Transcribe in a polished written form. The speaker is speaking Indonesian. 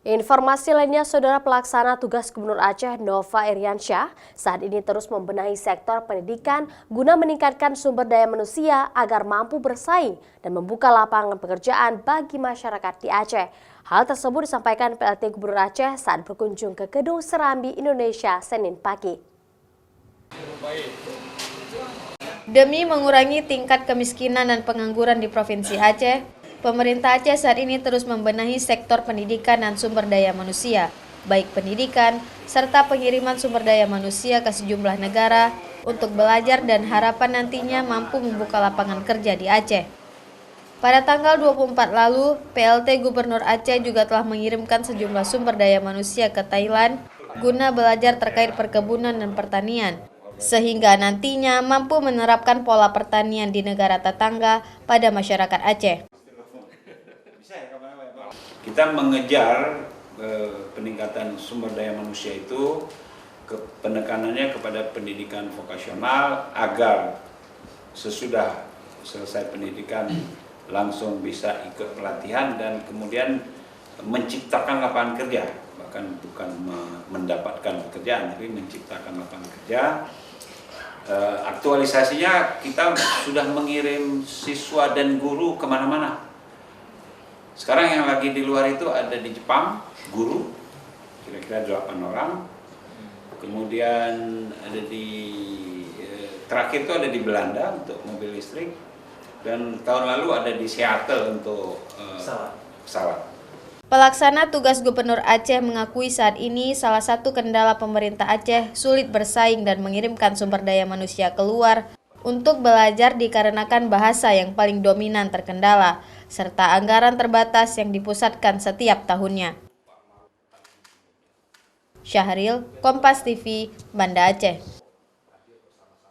Informasi lainnya, Saudara, pelaksana tugas Gubernur Aceh Nova Iriansyah saat ini terus membenahi sektor pendidikan guna meningkatkan sumber daya manusia agar mampu bersaing dan membuka lapangan pekerjaan bagi masyarakat di Aceh. Hal tersebut disampaikan PLT Gubernur Aceh saat berkunjung ke Gedung Serambi Indonesia Senin pagi. Demi mengurangi tingkat kemiskinan dan pengangguran di Provinsi Aceh, pemerintah Aceh saat ini terus membenahi sektor pendidikan dan sumber daya manusia, baik pendidikan serta pengiriman sumber daya manusia ke sejumlah negara untuk belajar dan harapan nantinya mampu membuka lapangan kerja di Aceh. Pada tanggal 24 lalu, PLT Gubernur Aceh juga telah mengirimkan sejumlah sumber daya manusia ke Thailand guna belajar terkait perkebunan dan pertanian, sehingga nantinya mampu menerapkan pola pertanian di negara tetangga pada masyarakat Aceh. Kita mengejar peningkatan sumber daya manusia itu, penekanannya kepada pendidikan vokasional agar sesudah selesai pendidikan langsung bisa ikut pelatihan dan kemudian menciptakan lapangan kerja, bahkan bukan mendapatkan pekerjaan tapi menciptakan lapangan kerja. Aktualisasinya kita sudah mengirim siswa dan guru kemana-mana. Sekarang yang lagi di luar itu ada di Jepang, guru, kira-kira 8 orang. Kemudian ada di, terakhir itu ada di Belanda untuk mobil listrik. Dan tahun lalu ada di Seattle untuk pesawat. Pelaksana tugas Gubernur Aceh mengakui saat ini salah satu kendala pemerintah Aceh sulit bersaing dan mengirimkan sumber daya manusia keluar untuk belajar dikarenakan bahasa yang paling dominan terkendala, serta anggaran terbatas yang dipusatkan setiap tahunnya. Syahril, Kompas TV, Banda Aceh.